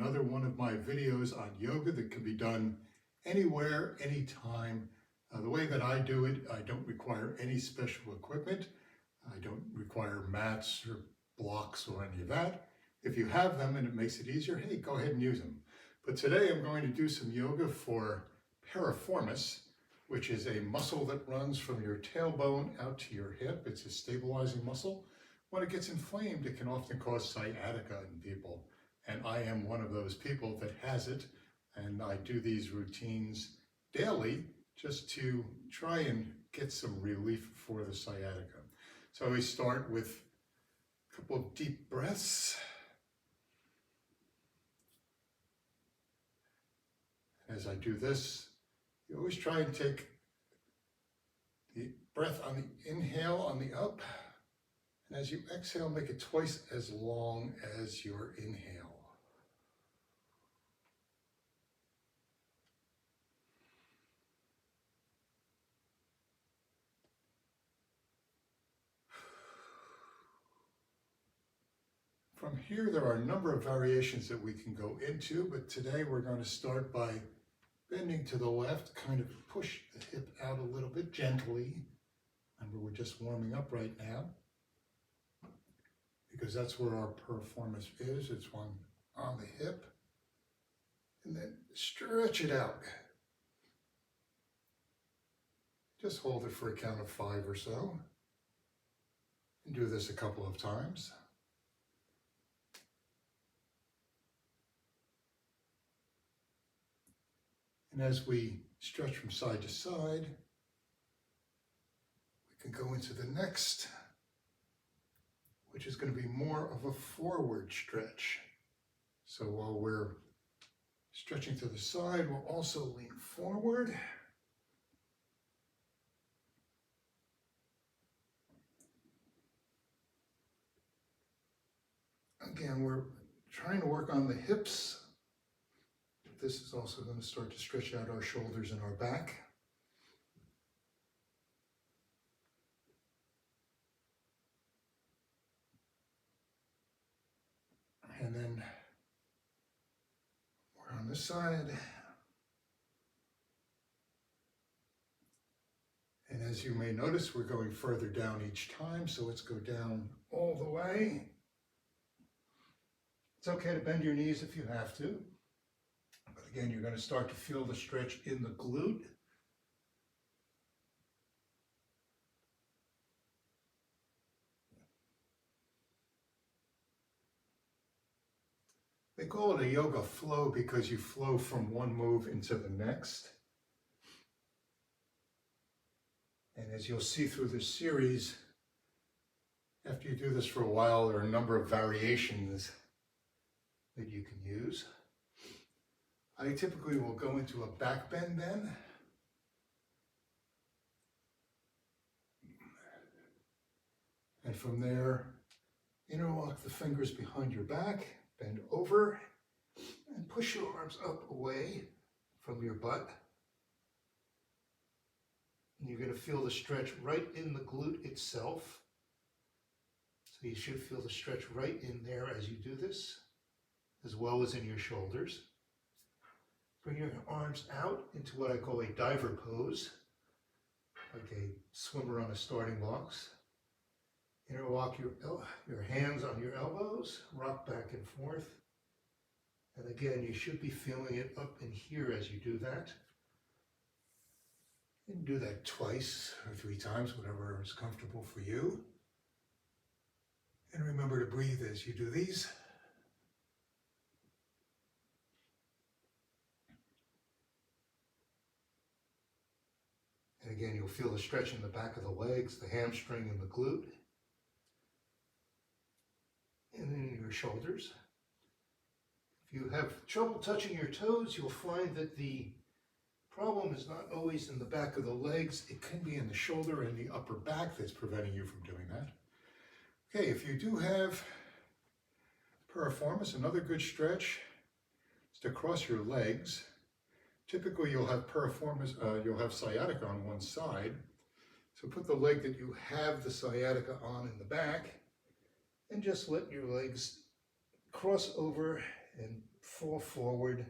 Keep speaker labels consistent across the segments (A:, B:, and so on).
A: another one of my videos on yoga that can be done anywhere, anytime. The way that I do it, I don't require any special equipment. I don't require mats or blocks or any of that. If you have them and it makes it easier, hey, go ahead and use them. But today I'm going to do some yoga for piriformis, which is a muscle that runs from your tailbone out to your hip. It's a stabilizing muscle. When it gets inflamed, it can often cause sciatica in people. And I am one of those people that has it. And I do these routines daily just to try and get some relief for the sciatica. So we start with a couple of deep breaths. As I do this, you always try and take the breath on the inhale on the up, and as you exhale, make it twice as long as your inhale. From here, there are a number of variations that we can go into, but today we're going to start by bending to the left, kind of push the hip out a little bit gently. Remember, we're just warming up right now, because that's where our piriformis is. It's one on the hip. And then stretch it out. Just hold it for a count of 5 or so. And do this a couple of times. And as we stretch from side to side, we can go into the next, which is going to be more of a forward stretch. So while we're stretching to the side, we'll also lean forward. Again, we're trying to work on the hips. This is also going to start to stretch out our shoulders and our back. And then we're on this side. And as you may notice, we're going further down each time, so let's go down all the way. It's okay to bend your knees if you have to. But again, you're going to start to feel the stretch in the glute. They call it a yoga flow because you flow from one move into the next. And as you'll see through this series, after you do this for a while, there are a number of variations that you can use. I typically will go into a back bend then. And from there, interlock the fingers behind your back, bend over, and push your arms up away from your butt. And you're going to feel the stretch right in the glute itself. So you should feel the stretch right in there as you do this, as well as in your shoulders. Bring your arms out into what I call a diver pose, like a swimmer on a starting blocks. Interlock your hands on your elbows, rock back and forth. And again, you should be feeling it up in here as you do that. And do that twice or 3 times, whatever is comfortable for you. And remember to breathe as you do these. And again, you'll feel the stretch in the back of the legs, the hamstring and the glute. And then your shoulders. If you have trouble touching your toes, you'll find that the problem is not always in the back of the legs. It can be in the shoulder and the upper back that's preventing you from doing that. Okay, if you do have piriformis, another good stretch is to cross your legs. Typically you'll have piriformis, you'll have sciatica on one side. So put the leg that you have the sciatica on in the back and just let your legs cross over and
B: fall forward,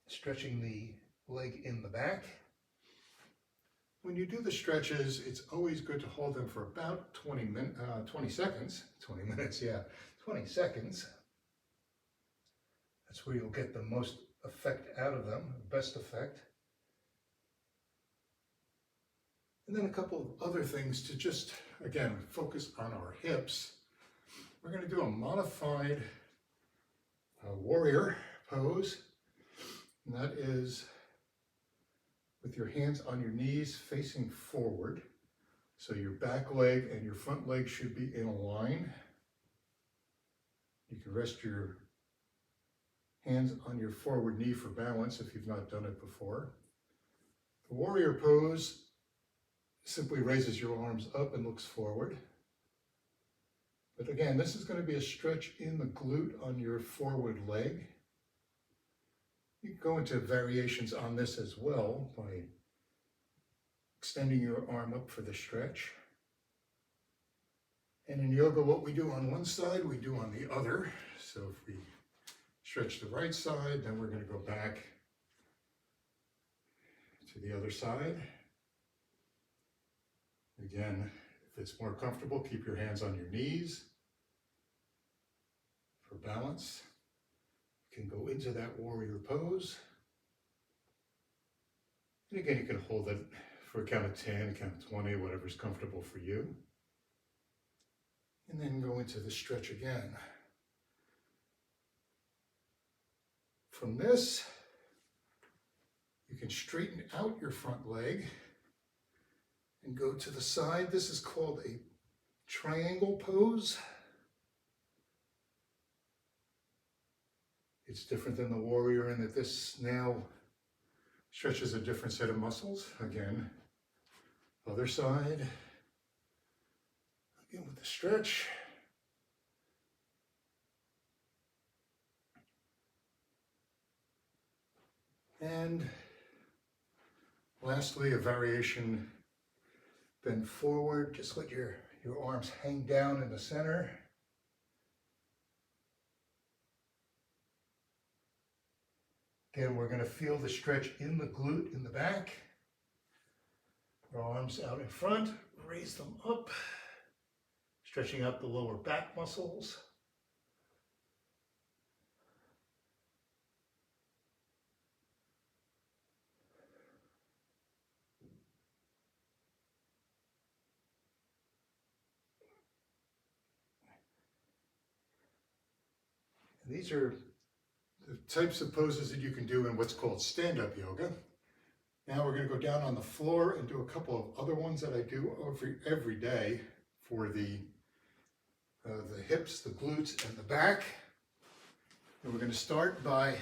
B: stretching the leg in the back.
A: When you do the stretches, it's always good to hold them for about 20 seconds. 20 minutes, yeah, 20 seconds.
B: That's where you'll get the most effect out of them, the best effect.
A: And then a couple of other things to just, again, focus on our hips. We're going to do a modified warrior pose, and that is with your hands on your knees facing forward. So your back leg and your front leg should be in a line. You can rest your hands on your forward knee for balance if you've not done it before. The warrior pose simply raises your arms up and looks forward. But again, this is going to be a stretch in the glute on your forward leg. You can go into variations on this as well by extending your arm up for the stretch. And in yoga, what we do on one side, we do on the other. So if we stretch the right side, then we're going to go back to the other side. Again, if it's more comfortable, keep your hands on your knees for balance. You can go into that warrior pose. And again, you can hold it for a count of 10, a count of 20, whatever's comfortable for you. And then go into the stretch again. From this, you can straighten out your front leg and go to the side. This is called a triangle pose. It's different than the warrior in that this now stretches a different set of muscles. Again, other side. Again with the stretch. And lastly, a variation, bend forward, just let your arms hang down in the center. Again, we're going to feel the stretch in the glute in the back. Our arms out in front, raise them up, stretching out the lower back muscles. And these are the types of poses that you can do in what's called stand-up yoga. Now we're going to go down on the floor and do a couple of other ones that I do every day for the hips, the glutes, and the back. And we're going to start by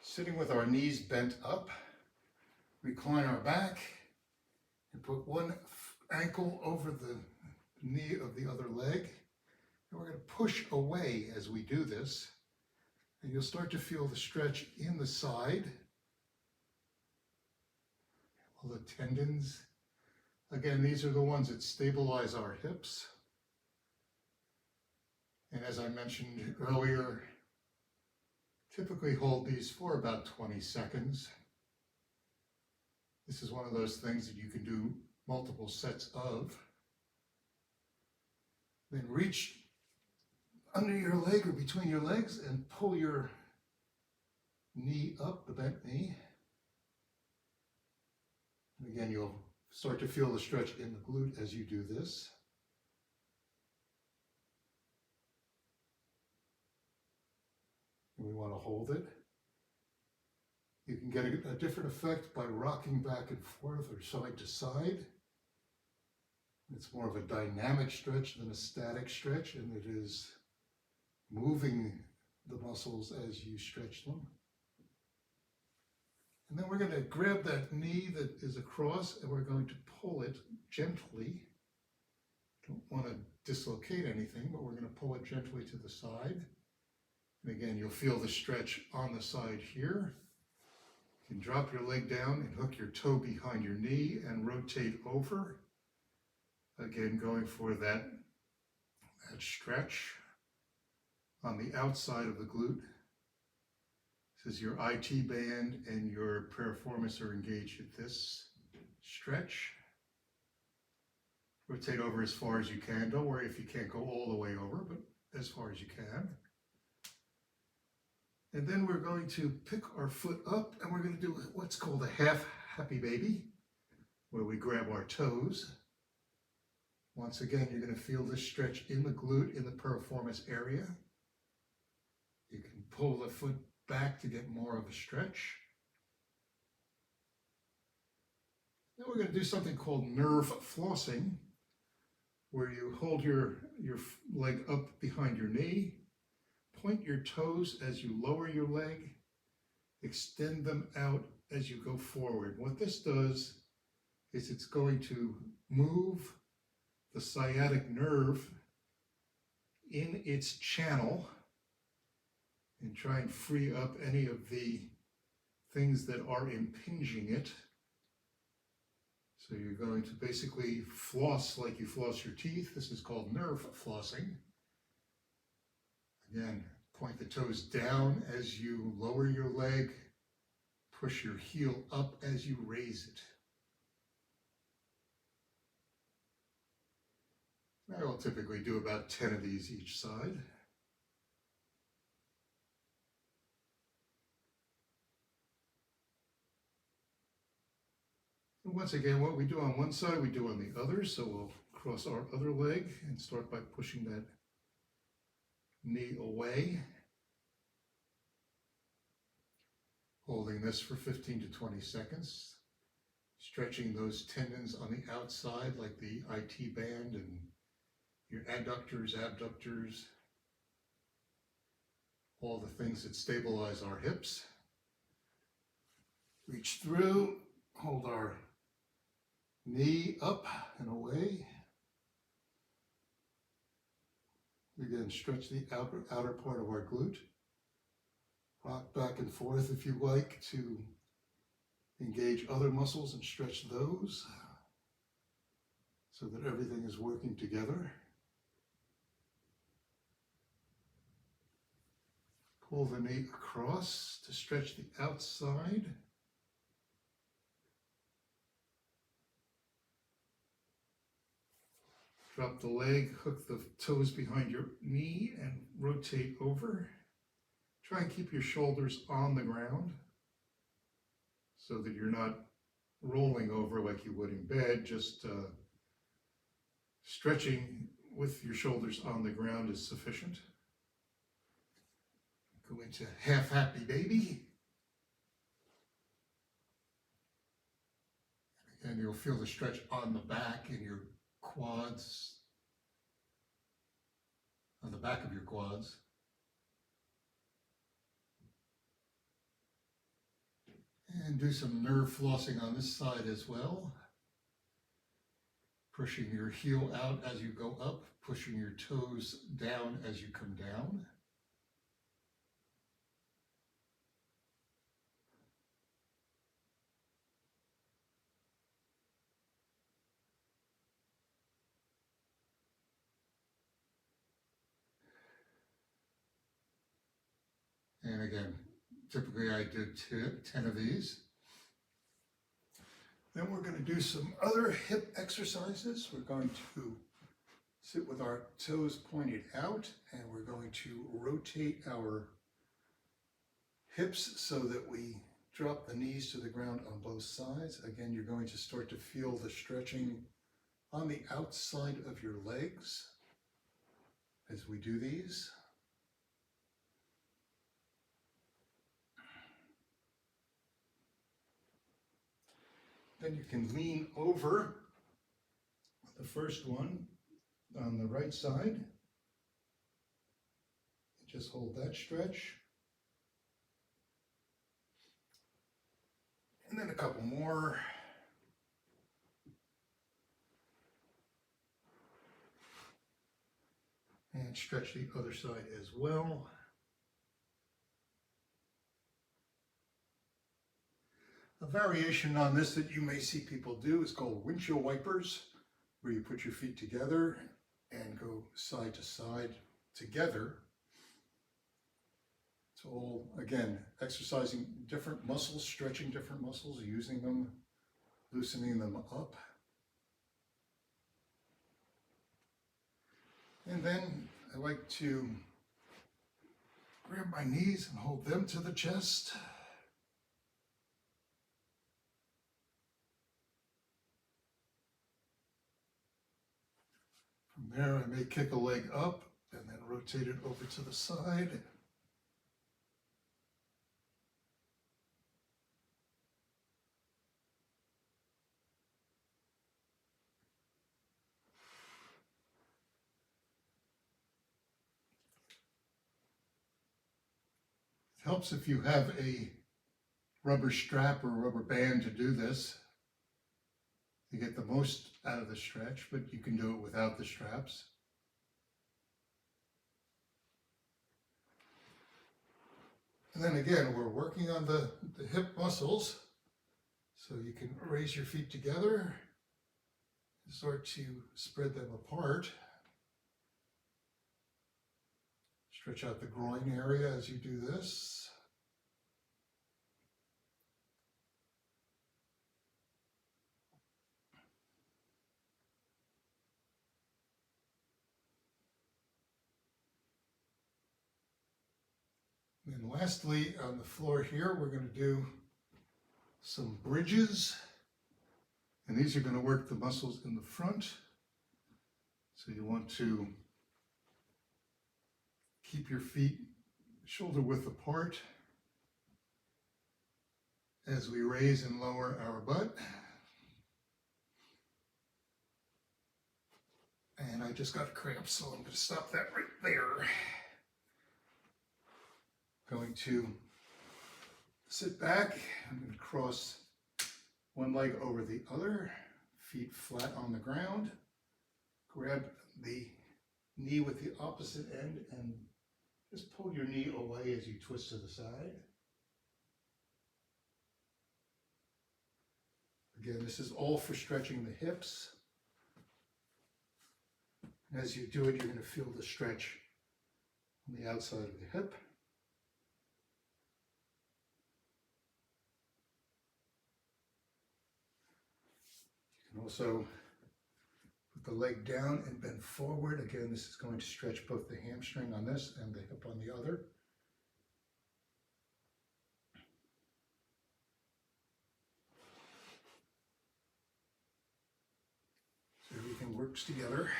A: sitting with our knees bent up, recline our back, and put one ankle over the knee of the other leg. And we're going to push away as we do this. And you'll start to feel the stretch in the side. All the tendons. Again, these are the ones that stabilize our hips. And as I mentioned earlier, typically hold these for about 20 seconds. This is one of those things that you can do multiple sets of. Then reach under your leg or between your legs and pull your knee up, the bent knee. And again, you'll start to feel the stretch in the glute as you do this. And we want to hold it. You can get a different effect by rocking back and forth or side to side. It's more of a dynamic stretch than a static stretch, and it is moving the muscles as you stretch them. And then we're going to grab that knee that is across and we're going to pull it gently. Don't want to dislocate anything, but we're going to pull it gently to the side. And again, you'll feel the stretch on the side here. You can drop your leg down and hook your toe behind your knee and rotate over. Again, going for that stretch. on the outside of the glute. This is your IT band and your piriformis are engaged at this stretch. Rotate over as far as you can. Don't worry if you can't go all the way over, but as far as you can. And then we're going to pick our foot up and we're going to do what's called a half happy baby, where we grab our toes. Once again, you're going to feel this stretch in the glute, in the piriformis area. You can pull the foot back to get more of a stretch. Then we're going to do something called nerve flossing, where you hold your leg up behind your knee, point your toes as you lower your leg, extend them out as you go forward. What this does is it's going to move the sciatic nerve in its channel and try and free up any of the things that are impinging it. So you're going to basically floss like you floss your teeth. This is called nerve flossing. Again, point the toes down as you lower your leg, push your heel up as you raise it. I will typically do about 10 of these each side. And once again, what we do on one side, we do on the other. So we'll cross our other leg and start by pushing that knee away. Holding this for 15 to 20 seconds. Stretching those tendons on the outside like the IT band and your adductors, abductors, all the things that stabilize our hips. Reach through, hold our knee up and away. Again, stretch the outer part of our glute. Rock back and forth if you like to engage other muscles and stretch those so that everything is working together. Pull the knee across to stretch the outside. Drop the leg, hook the toes behind your knee and rotate over. Try and keep your shoulders on the ground so that you're not rolling over like you would in bed. Just stretching with your shoulders on the ground is sufficient. Go into half happy baby. And you'll feel the stretch on the back in your quads, on the back of your quads. And do some nerve flossing on this side as well. Pushing your heel out as you go up, pushing your toes down as you come down. And again, typically I do 10 of these. Then we're going to do some other hip exercises. We're going to sit with our toes pointed out and we're going to rotate our hips so that we drop the knees to the ground on both sides. Again, you're going to start to feel the stretching on the outside of your legs as we do these. Then you can lean over the first one on the right side. Just hold that stretch. And then a couple more. And stretch the other side as well. A variation on this that you may see people do is called windshield wipers, where you put your feet together and go side to side together. It's all, again, exercising different muscles, stretching different muscles, using them, loosening them up. And then I like to grab my knees and hold them to the chest. From there, I may kick a leg up and then rotate it over to the side. It helps if you have a rubber strap or rubber band to do this. You get the most out of the stretch, but you can do it without the straps. And then again, we're working on the hip muscles. So you can raise your feet together and start to spread them apart. Stretch out the groin area as you do this. And then lastly, on the floor here, we're going to do some bridges. And these are going to work the muscles in the front. So you want to keep your feet shoulder width apart as we raise and lower our butt. And I just got cramps, so I'm going to stop that right there. Going to sit back. I'm going to cross one leg over the other, feet flat on the ground. Grab the knee with the opposite end and just pull your knee away as you twist to the side. Again, this is all for stretching the hips. And as you do it, you're going to feel the stretch on the outside of the hip. You can also put the leg down and bend forward. Again, this is going to stretch both the hamstring on this and the hip on the other. So everything works together.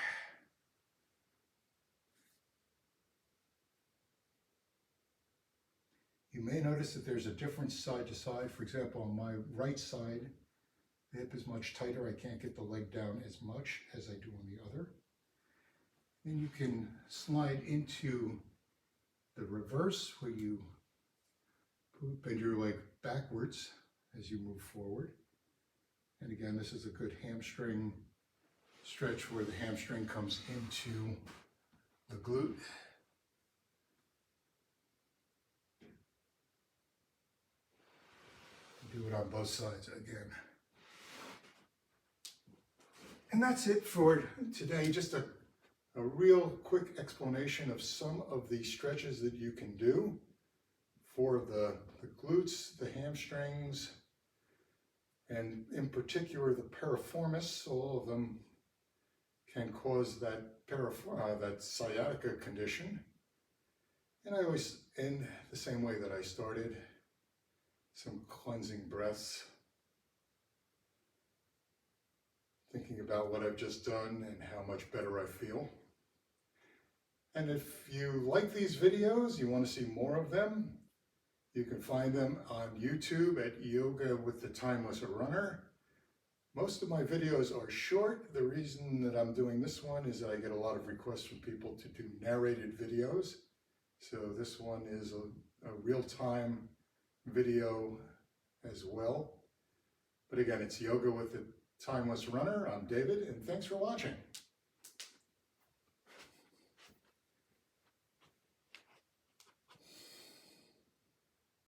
A: You may notice that there's a difference side to side. For example, on my right side, the hip is much tighter. I can't get the leg down as much as I do on the other. Then you can slide into the reverse where you bend your leg backwards as you move forward. And again, this is a good hamstring stretch where the hamstring comes into the glute. Do it on both sides again. And that's it for today. Just a real quick explanation of some of the stretches that you can do for the glutes, the hamstrings, and in particular the piriformis. All of them can cause that sciatica condition. And I always end the same way that I started. Some cleansing breaths, thinking about what I've just done and how much better I feel. And if you like these videos, you want to see more of them, you can find them on YouTube at Yoga with the Timeless Runner. Most of my videos are short. The reason that I'm doing this one is that I get a lot of requests from people to do narrated videos. So this one is a real-time video as well. But again, it's Yoga with the Timeless Runner. I'm David, and thanks for watching.